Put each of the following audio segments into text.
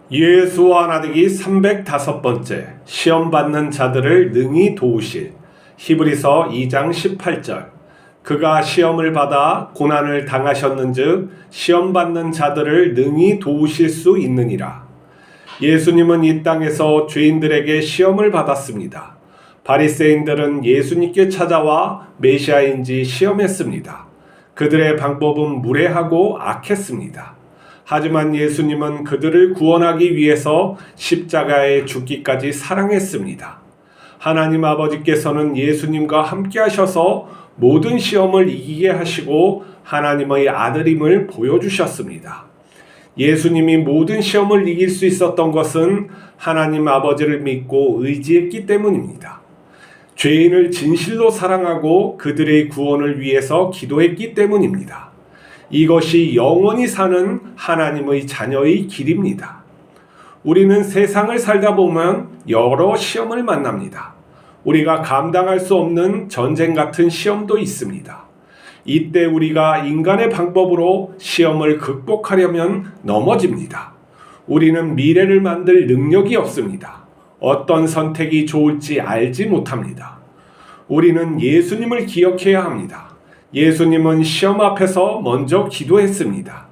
예수와 나대기 305번째 시험 받는 자들을 능히 도우실. 히브리서 2장 18절. 그가 시험을 받아 고난을 당하셨는즉 시험 받는 자들을 능히 도우실 수 있느니라. 예수님은 이 땅에서 죄인들에게 시험을 받았습니다. 바리새인들은 예수님께 찾아와 메시아인지 시험했습니다. 그들의 방법은 무례하고 악했습니다. 하지만 예수님은 그들을 구원하기 위해서 십자가에 죽기까지 사랑했습니다. 하나님 아버지께서는 예수님과 함께 하셔서 모든 시험을 이기게 하시고 하나님의 아들임을 보여주셨습니다. 예수님이 모든 시험을 이길 수 있었던 것은 하나님 아버지를 믿고 의지했기 때문입니다. 죄인을 진실로 사랑하고 그들의 구원을 위해서 기도했기 때문입니다. 이것이 영원히 사는 하나님의 자녀의 길입니다. 우리는 세상을 살다 보면 여러 시험을 만납니다. 우리가 감당할 수 없는 전쟁 같은 시험도 있습니다. 이때 우리가 인간의 방법으로 시험을 극복하려면 넘어집니다. 우리는 미래를 만들 능력이 없습니다. 어떤 선택이 좋을지 알지 못합니다. 우리는 예수님을 기억해야 합니다. 예수님은 시험 앞에서 먼저 기도했습니다.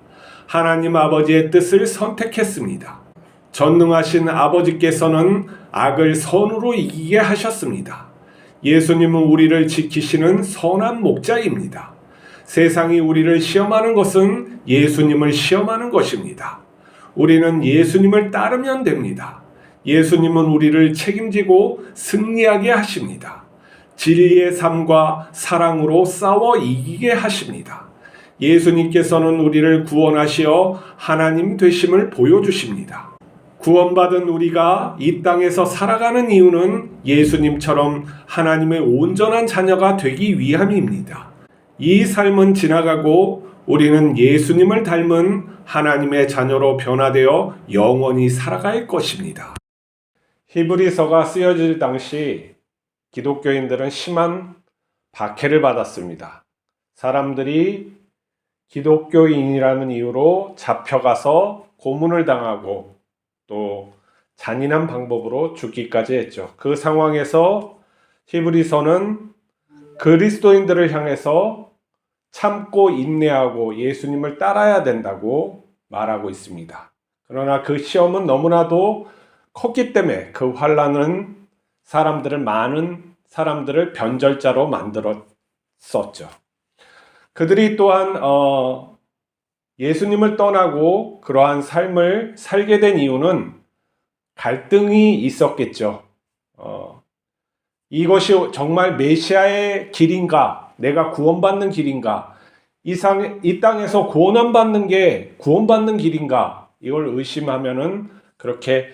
하나님 아버지의 뜻을 선택했습니다. 전능하신 아버지께서는 악을 선으로 이기게 하셨습니다. 예수님은 우리를 지키시는 선한 목자입니다. 세상이 우리를 시험하는 것은 예수님을 시험하는 것입니다. 우리는 예수님을 따르면 됩니다. 예수님은 우리를 책임지고 승리하게 하십니다. 진리의 삶과 사랑으로 싸워 이기게 하십니다. 예수님께서는 우리를 구원하시어 하나님 되심을 보여주십니다. 구원받은 우리가 이 땅에서 살아가는 이유는 예수님처럼 하나님의 온전한 자녀가 되기 위함입니다. 이 삶은 지나가고 우리는 예수님을 닮은 하나님의 자녀로 변화되어 영원히 살아갈 것입니다. 히브리서가 쓰여질 당시 기독교인들은 심한 박해를 받았습니다. 사람들이 기독교인이라는 이유로 잡혀가서 고문을 당하고 또 잔인한 방법으로 죽기까지 했죠. 그 상황에서 히브리서는 그리스도인들을 향해서 참고 인내하고 예수님을 따라야 된다고 말하고 있습니다. 그러나 그 시험은 너무나도 컸기 때문에 그 환난은 많은 사람들을 변절자로 만들었었죠. 그들이 또한 예수님을 떠나고 그러한 삶을 살게 된 이유는 갈등이 있었겠죠. 이것이 정말 메시아의 길인가? 내가 구원받는 길인가? 이 땅에서 구원받는 게 구원받는 길인가? 이걸 의심하면은 그렇게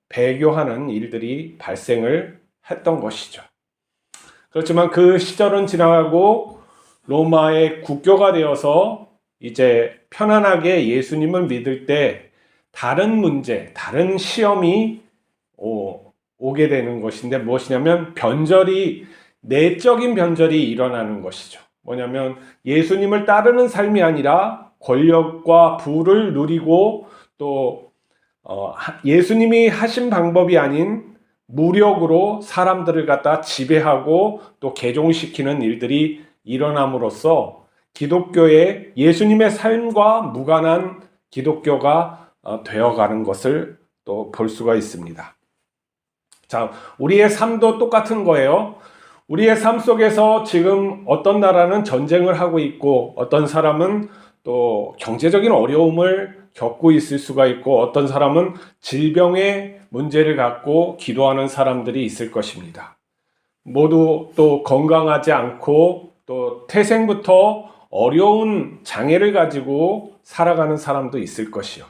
배교하는 일들이 발생을 했던 것이죠. 그렇지만 그 시절은 지나가고 로마의 국교가 되어서 이제 편안하게 예수님을 믿을 때 다른 문제, 다른 시험이 오게 되는 것인데 무엇이냐면 내적인 변절이 일어나는 것이죠. 뭐냐면 예수님을 따르는 삶이 아니라 권력과 부를 누리고 또 예수님이 하신 방법이 아닌 무력으로 사람들을 갖다 지배하고 또 개종시키는 일들이 일어남으로써 기독교의 예수님의 삶과 무관한 기독교가 되어가는 것을 또 볼 수가 있습니다. 자, 우리의 삶도 똑같은 거예요. 우리의 삶 속에서 지금 어떤 나라는 전쟁을 하고 있고 어떤 사람은 또 경제적인 어려움을 겪고 있을 수가 있고 어떤 사람은 질병의 문제를 갖고 기도하는 사람들이 있을 것입니다. 모두 또 건강하지 않고 또 태생부터 어려운 장애를 가지고 살아가는 사람도 있을 것이요.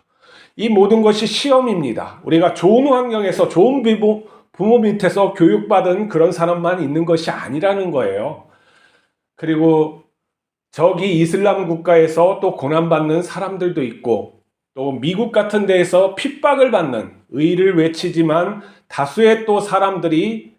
이 모든 것이 시험입니다. 우리가 좋은 환경에서 좋은 부모 밑에서 교육받은 그런 사람만 있는 것이 아니라는 거예요. 그리고 저기 이슬람 국가에서 또 고난받는 사람들도 있고 또 미국 같은 데에서 핍박을 받는 의를 외치지만 다수의 또 사람들이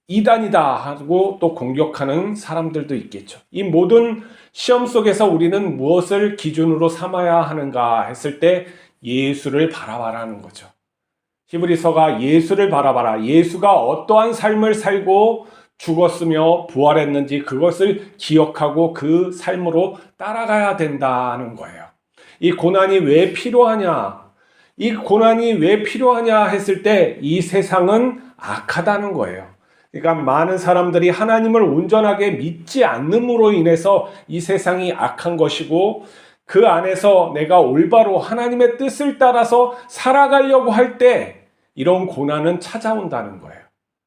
이단이다 하고 또 공격하는 사람들도 있겠죠. 이 모든 시험 속에서 우리는 무엇을 기준으로 삼아야 하는가 했을 때 예수를 바라봐라는 거죠. 히브리서가 예수를 바라봐라. 예수가 어떠한 삶을 살고 죽었으며 부활했는지 그것을 기억하고 그 삶으로 따라가야 된다는 거예요. 이 고난이 왜 필요하냐? 이 고난이 왜 필요하냐 했을 때 이 세상은 악하다는 거예요. 그러니까 많은 사람들이 하나님을 온전하게 믿지 않음으로 인해서 이 세상이 악한 것이고, 그 안에서 내가 올바로 하나님의 뜻을 따라서 살아가려고 할 때 이런 고난은 찾아온다는 거예요.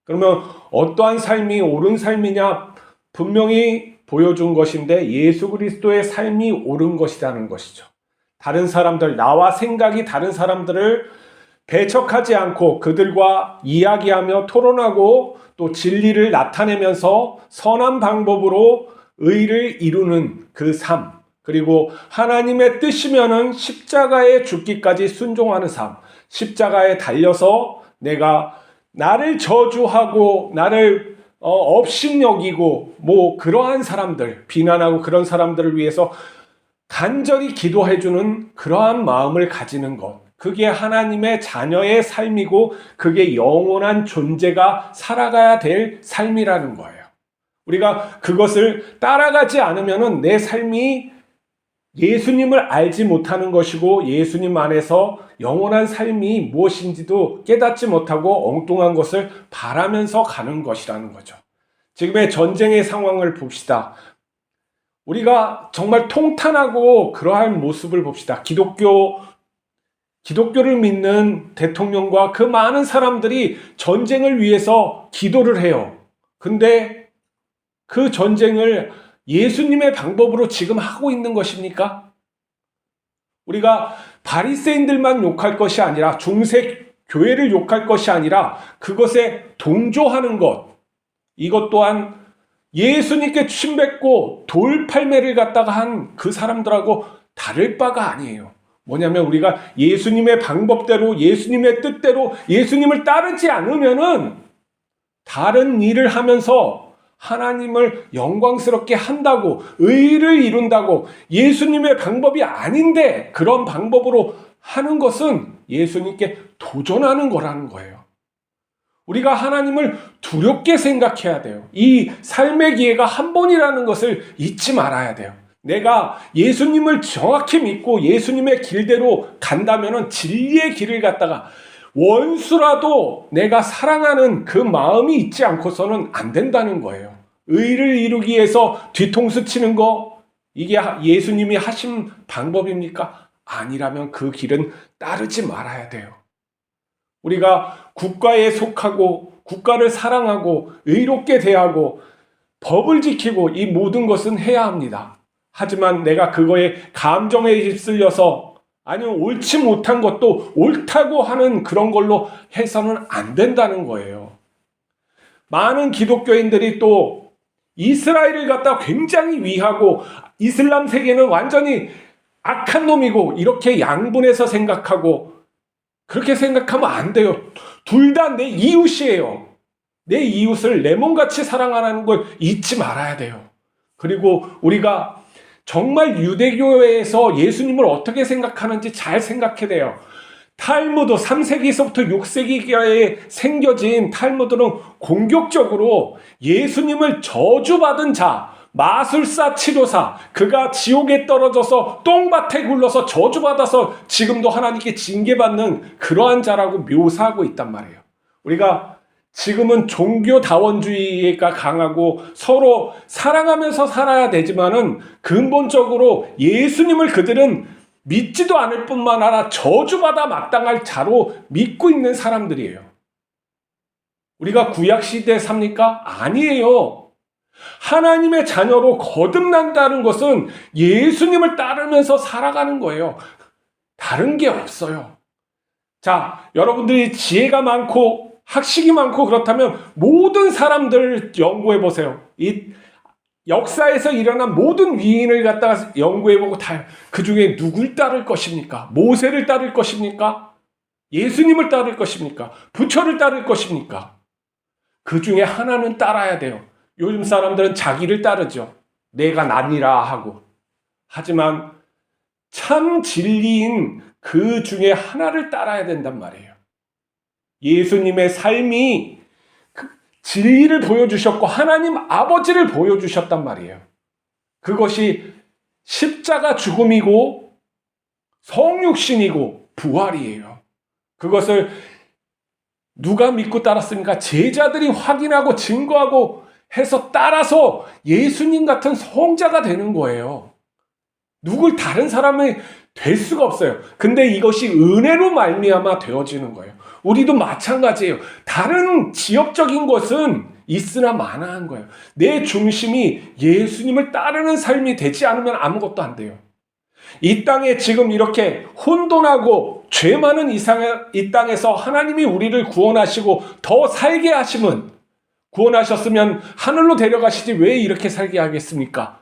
그러면 어떠한 삶이 옳은 삶이냐? 분명히 보여준 것인데 예수 그리스도의 삶이 옳은 것이라는 것이죠. 다른 사람들, 나와 생각이 다른 사람들을 배척하지 않고 그들과 이야기하며 토론하고 또 진리를 나타내면서 선한 방법으로 의를 이루는 그 삶, 그리고 하나님의 뜻이면은 십자가에 죽기까지 순종하는 삶, 십자가에 달려서 내가 나를 저주하고 나를 업신여기고 그러한 사람들, 비난하고 그런 사람들을 위해서 간절히 기도해주는 그러한 마음을 가지는 것, 그게 하나님의 자녀의 삶이고 그게 영원한 존재가 살아가야 될 삶이라는 거예요. 우리가 그것을 따라가지 않으면 내 삶이 예수님을 알지 못하는 것이고 예수님 안에서 영원한 삶이 무엇인지도 깨닫지 못하고 엉뚱한 것을 바라면서 가는 것이라는 거죠. 지금의 전쟁의 상황을 봅시다. 우리가 정말 통탄하고 그러한 모습을 봅시다. 기독교를 믿는 대통령과 그 많은 사람들이 전쟁을 위해서 기도를 해요. 근데 그 전쟁을 예수님의 방법으로 지금 하고 있는 것입니까? 우리가 바리새인들만 욕할 것이 아니라 중세 교회를 욕할 것이 아니라 그것에 동조하는 것, 이것 또한 예수님께 침뱉고 돌팔매를 갖다가 한 그 사람들하고 다를 바가 아니에요. 뭐냐면 우리가 예수님의 방법대로 예수님의 뜻대로 예수님을 따르지 않으면은 다른 일을 하면서 하나님을 영광스럽게 한다고, 의를 이룬다고, 예수님의 방법이 아닌데 그런 방법으로 하는 것은 예수님께 도전하는 거라는 거예요. 우리가 하나님을 두렵게 생각해야 돼요. 이 삶의 기회가 한 번이라는 것을 잊지 말아야 돼요. 내가 예수님을 정확히 믿고 예수님의 길대로 간다면 진리의 길을 갖다가 원수라도 내가 사랑하는 그 마음이 있지 않고서는 안 된다는 거예요. 의를 이루기 위해서 뒤통수 치는 거, 이게 예수님이 하신 방법입니까? 아니라면 그 길은 따르지 말아야 돼요. 우리가 국가에 속하고 국가를 사랑하고 의롭게 대하고 법을 지키고 이 모든 것은 해야 합니다. 하지만 내가 그거에 감정에 휩쓸려서 아니면 옳지 못한 것도 옳다고 하는 그런 걸로 해서는 안 된다는 거예요. 많은 기독교인들이 또 이스라엘을 갖다 굉장히 위하고 이슬람 세계는 완전히 악한 놈이고 이렇게 양분해서 생각하고, 그렇게 생각하면 안 돼요. 둘 다 내 이웃이에요. 내 이웃을 내 몸같이 사랑하는 걸 잊지 말아야 돼요. 그리고 우리가 정말 유대교에서 예수님을 어떻게 생각하는지 잘 생각해야 돼요. 탈무드 3세기에서부터 6세기에 생겨진 탈무드는 공격적으로 예수님을 저주받은 자, 마술사 치료사, 그가 지옥에 떨어져서 똥밭에 굴러서 저주받아서 지금도 하나님께 징계받는 그러한 자라고 묘사하고 있단 말이에요. 우리가 지금은 종교다원주의가 강하고 서로 사랑하면서 살아야 되지만은 근본적으로 예수님을 그들은 믿지도 않을 뿐만 아니라 저주받아 마땅할 자로 믿고 있는 사람들이에요. 우리가 구약시대에 삽니까? 아니에요. 하나님의 자녀로 거듭난다는 것은 예수님을 따르면서 살아가는 거예요. 다른 게 없어요. 자, 여러분들이 지혜가 많고 학식이 많고 그렇다면 모든 사람들을 연구해 보세요. 이 역사에서 일어난 모든 위인을 갖다가 연구해보고 다 그 중에 누굴 따를 것입니까? 모세를 따를 것입니까? 예수님을 따를 것입니까? 부처를 따를 것입니까? 그 중에 하나는 따라야 돼요. 요즘 사람들은 자기를 따르죠. 내가 나니라 하고. 하지만 참 진리인 그 중에 하나를 따라야 된단 말이에요. 예수님의 삶이 진리를 보여주셨고 하나님 아버지를 보여주셨단 말이에요. 그것이 십자가 죽음이고 성육신이고 부활이에요. 그것을 누가 믿고 따랐습니까? 제자들이 확인하고 증거하고 해서 따라서 예수님 같은 성자가 되는 거예요. 누굴 다른 사람이 될 수가 없어요. 근데 이것이 은혜로 말미암아 되어지는 거예요. 우리도 마찬가지예요. 다른 지역적인 것은 있으나 마나한 거예요. 내 중심이 예수님을 따르는 삶이 되지 않으면 아무것도 안 돼요. 이 땅에 지금 이렇게 혼돈하고 죄 많은 이 땅에서 하나님이 우리를 구원하시고 더 살게 하심은, 구원하셨으면 하늘로 데려가시지 왜 이렇게 살게 하겠습니까?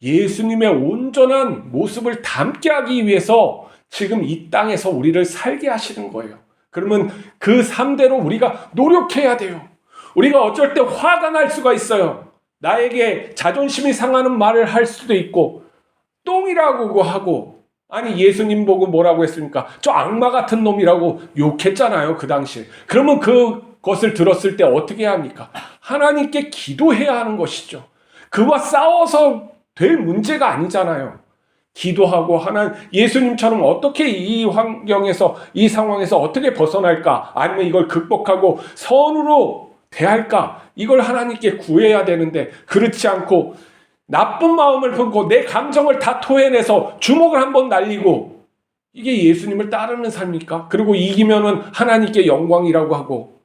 예수님의 온전한 모습을 담게 하기 위해서 지금 이 땅에서 우리를 살게 하시는 거예요. 그러면 그 삶대로 우리가 노력해야 돼요. 우리가 어쩔 때 화가 날 수가 있어요. 나에게 자존심이 상하는 말을 할 수도 있고, 똥이라고 하고, 아니 예수님 보고 뭐라고 했습니까? 저 악마 같은 놈이라고 욕했잖아요, 그 당시에. 그러면 그것을 들었을 때 어떻게 해야 합니까? 하나님께 기도해야 하는 것이죠. 그와 싸워서 될 문제가 아니잖아요. 기도하고 예수님처럼 어떻게 이 환경에서, 이 상황에서 어떻게 벗어날까? 아니면 이걸 극복하고 선으로 대할까? 이걸 하나님께 구해야 되는데, 그렇지 않고 나쁜 마음을 품고 내 감정을 다 토해내서 주먹을 한번 날리고, 이게 예수님을 따르는 삶입니까? 그리고 이기면은 하나님께 영광이라고 하고,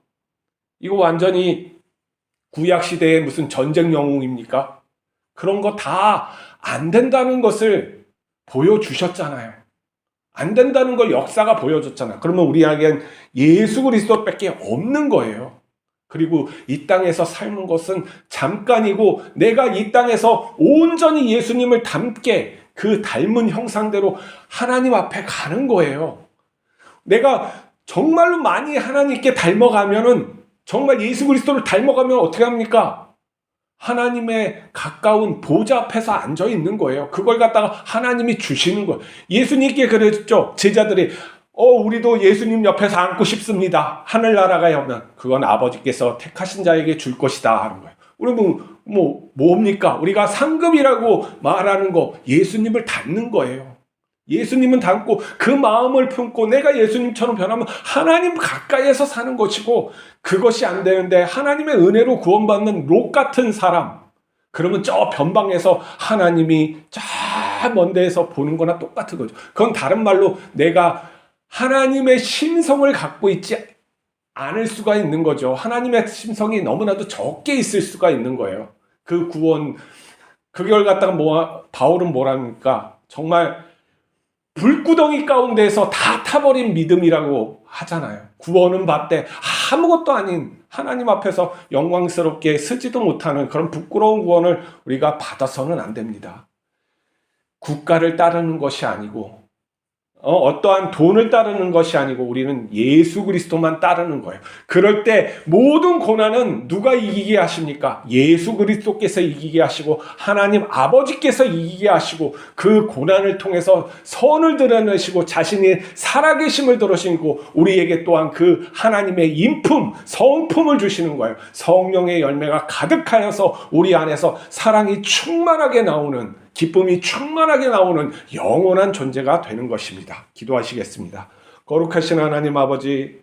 이거 완전히 구약시대의 무슨 전쟁 영웅입니까? 그런 거 다 안 된다는 것을 보여주셨잖아요. 안 된다는 걸 역사가 보여줬잖아요. 그러면 우리에겐 예수 그리스도밖에 없는 거예요. 그리고 이 땅에서 삶는 것은 잠깐이고, 내가 이 땅에서 온전히 예수님을 닮게 그 닮은 형상대로 하나님 앞에 가는 거예요. 내가 정말로 많이 하나님께 닮아가면은, 정말 예수 그리스도를 닮아가면 어떻게 합니까? 하나님의 가까운 보좌 앞에서 앉아 있는 거예요. 그걸 갖다가 하나님이 주시는 거예요. 예수님께 그랬죠. 제자들이 우리도 예수님 옆에서 앉고 싶습니다. 하늘나라가 오면 그건 아버지께서 택하신 자에게 줄 것이다 하는 거예요. 우리는 뭡니까? 우리가 상급이라고 말하는 거, 예수님을 닮는 거예요. 예수님은 닮고 그 마음을 품고 내가 예수님처럼 변하면 하나님 가까이에서 사는 것이고, 그것이 안 되는데 하나님의 은혜로 구원받는 롯 같은 사람, 그러면 저 변방에서 하나님이 저 먼 데에서 보는 거나 똑같은 거죠. 그건 다른 말로 내가 하나님의 심성을 갖고 있지 않을 수가 있는 거죠. 하나님의 심성이 너무나도 적게 있을 수가 있는 거예요. 그 구원, 그걸 갖다가 바울은 뭐랍니까? 정말 불구덩이 가운데에서 다 타버린 믿음이라고 하잖아요. 구원은 받되 아무것도 아닌 하나님 앞에서 영광스럽게 쓰지도 못하는 그런 부끄러운 구원을 우리가 받아서는 안 됩니다. 국가를 따르는 것이 아니고, 어떠한 돈을 따르는 것이 아니고, 우리는 예수 그리스도만 따르는 거예요. 그럴 때 모든 고난은 누가 이기게 하십니까? 예수 그리스도께서 이기게 하시고 하나님 아버지께서 이기게 하시고, 그 고난을 통해서 선을 드러내시고 자신이 살아계심을 드러내시고, 우리에게 또한 그 하나님의 인품, 성품을 주시는 거예요. 성령의 열매가 가득하여서 우리 안에서 사랑이 충만하게 나오는, 기쁨이 충만하게 나오는 영원한 존재가 되는 것입니다. 기도하시겠습니다. 거룩하신 하나님 아버지,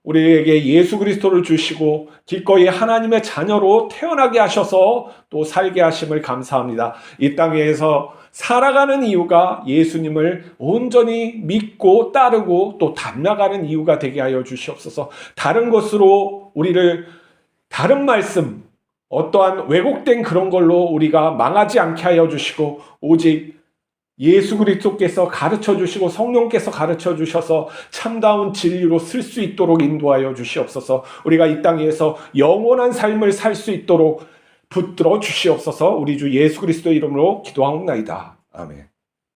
우리에게 예수 그리스도를 주시고 기꺼이 하나님의 자녀로 태어나게 하셔서 또 살게 하심을 감사합니다. 이 땅에서 살아가는 이유가 예수님을 온전히 믿고 따르고 또 닮아가는 이유가 되게 하여 주시옵소서. 다른 것으로 우리를, 다른 말씀, 어떠한 왜곡된 그런 걸로 우리가 망하지 않게 하여 주시고, 오직 예수 그리스도께서 가르쳐 주시고 성령께서 가르쳐 주셔서 참다운 진리로 쓸 수 있도록 인도하여 주시옵소서. 우리가 이 땅에서 영원한 삶을 살 수 있도록 붙들어 주시옵소서. 우리 주 예수 그리스도 이름으로 기도하옵나이다. 아멘.